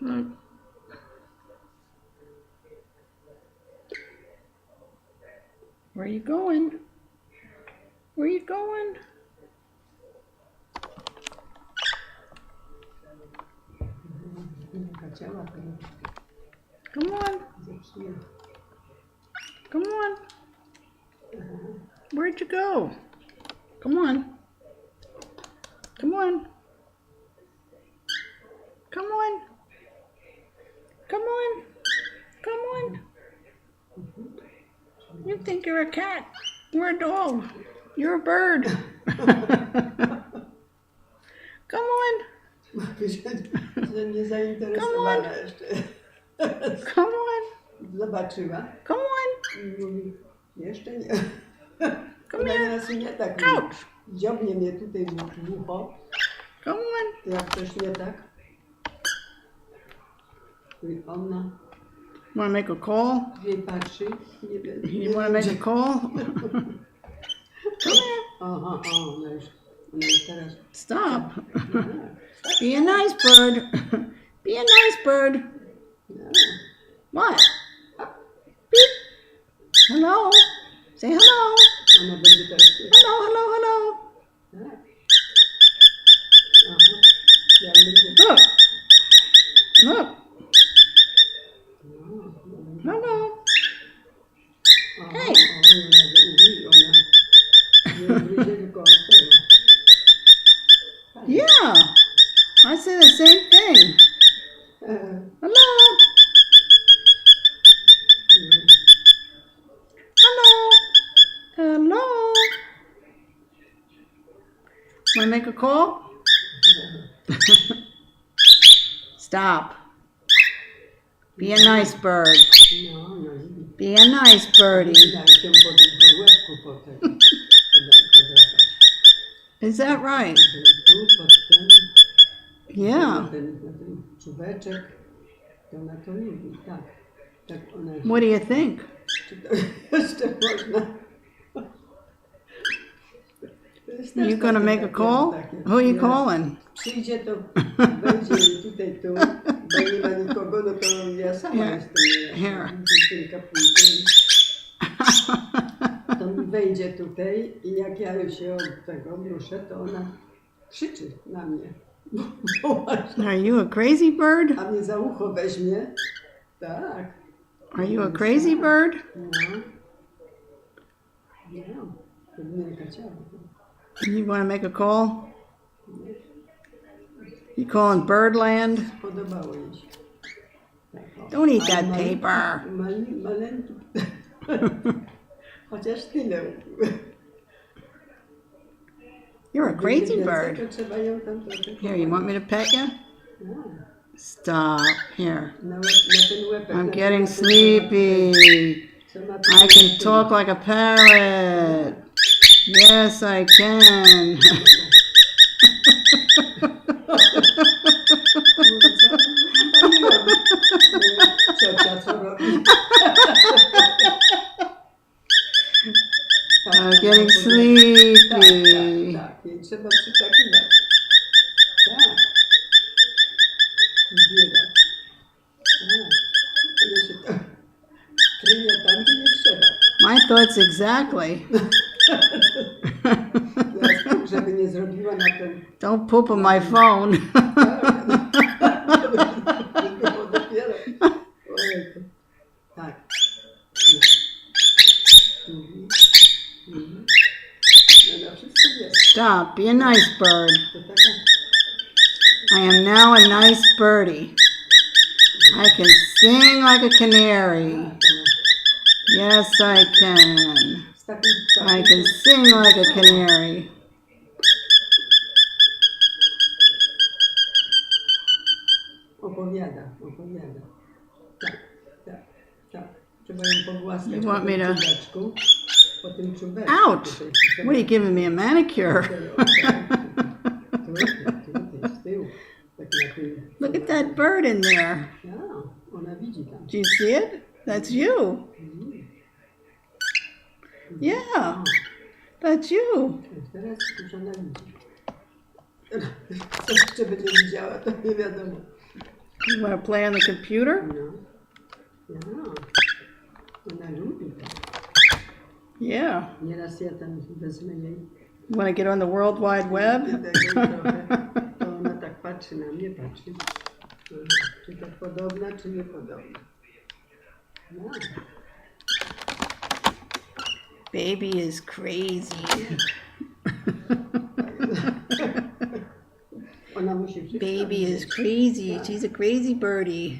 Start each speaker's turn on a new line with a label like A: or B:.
A: Look. Where are you going? Where are you going? Come on. Come on. Where'd you go? Come on. Come on. Come on. Come on. Come on. You think you're a cat. We're a dog. You're a bird. Come on.
B: Że nie zainteresowana jeszcze.
A: Come on.
B: Zobaczyła.
A: Come on.
B: I mówi, jeszcze nie.
A: Come
B: Ona
A: here.
B: nieraz nie tak
A: Ouch.
B: dziobnie mnie tutaj w ucho.
A: Come on.
B: To jak coś nie tak. I ona
A: Want to make a call?
B: jej patrzy. Nie wiem.
A: You want to make a call? Come here.
B: Aha, ona już teraz.
A: Stop. Be a nice bird. Be a nice bird.
B: No.
A: What? Beep. Hello. Say hello.
B: Ona będzie teraz.
A: Hello, hello, hello.
B: Tak. Aha. Jak będzie.
A: Look. Look.
B: No.
A: Hello.
B: Aha,
A: Hey.
B: Ona nie wyjdzie tylko od tego.
A: Yeah. I say the same thing. Hello. Hello. Hello. Want to make a call? Stop. Be a nice bird.
B: No, no.
A: Be a nice birdie.
B: Daj się po łebku potem. Podrapać.
A: Is that right?
B: Tu pod ten.
A: Yeah.
B: Na ten czubeczek. To ona to lubi, tak. Tak ona.
A: What do you think?
B: Czy to jeszcze można? To jest też
A: You gonna
B: takie-
A: make a call?
B: takie-
A: Who are you
B: nie.
A: calling?
B: Przyjdzie to będzie tutaj tu, bo nie ma nikogo, no to ja sama
A: Here.
B: jestem.
A: Here.
B: Dziewczynka pójdzie. To mi wejdzie tutaj i jak ja już się od tego ruszę, to ona krzyczy na mnie.
A: Are you a crazy bird?
B: A mnie za ucho weźmie. Tak.
A: Are you a crazy bird?
B: No. No. To mnie ciało.
A: You want to make a call? You calling Birdland?
B: Podobało jej się. Tak, o.
A: Don't eat
B: Ale
A: that paper.
B: Maleńki. Chociaż tyle.
A: You're a crazy
B: Więcej,
A: bird.
B: to trzeba ją tam trochę
A: Here, you want me to pet you?
B: No.
A: Stop. Here.
B: Na ten łepek.
A: I'm
B: na
A: getting
B: ten
A: sleepy.
B: trzeba
A: I can talk like a parrot. Yes, I can.
B: Ciocia, co robi?
A: I'm getting sleepy.
B: Tak, jej trzeba przytakiwać. Tak. Bieda. Tak. Tyle się to kryje tam, gdzie nie trzeba.
A: My thoughts exactly.
B: Teraz, żeby nie zrobiła na ten...
A: Don't poop on my phone.
B: Tylko dopiero. Ojejku. Tak. No. No, wszystko jest.
A: Stop. Be a nice bird.
B: To taka...
A: I am now a nice birdie. I can sing like a canary. Yes, I can.
B: Z takim...
A: I can sing like a canary.
B: Opowiada. Tak, tak, tak. Trzeba ją pogłaskać
A: You want
B: po
A: me
B: tym
A: to-
B: czubeczku. Po tym czubeczku.
A: Ouch!
B: Tutaj,
A: What are you giving me, a manicure?
B: Tutaj, z tyłu. Tak na tył.
A: Look at that bird in there.
B: Ja, ona widzi tam.
A: Do you see it? That's you. Yeah, that's you.
B: Teraz już ona widzi. Co jeszcze będzie widziała, to nie wiadomo.
A: You want to play on the computer?
B: No. Ja. Ona lubi to.
A: Yeah.
B: Nieraz ja tam wezmę jej
A: You want to get on the World Wide Web?
B: trochę, to ona tak patrzy na mnie, patrzy. Czy to podobna, czy niepodobna. No.
A: Baby is crazy.
B: Ona musi wszystko
A: Baby is
B: wiedzieć.
A: crazy. She's a crazy birdie.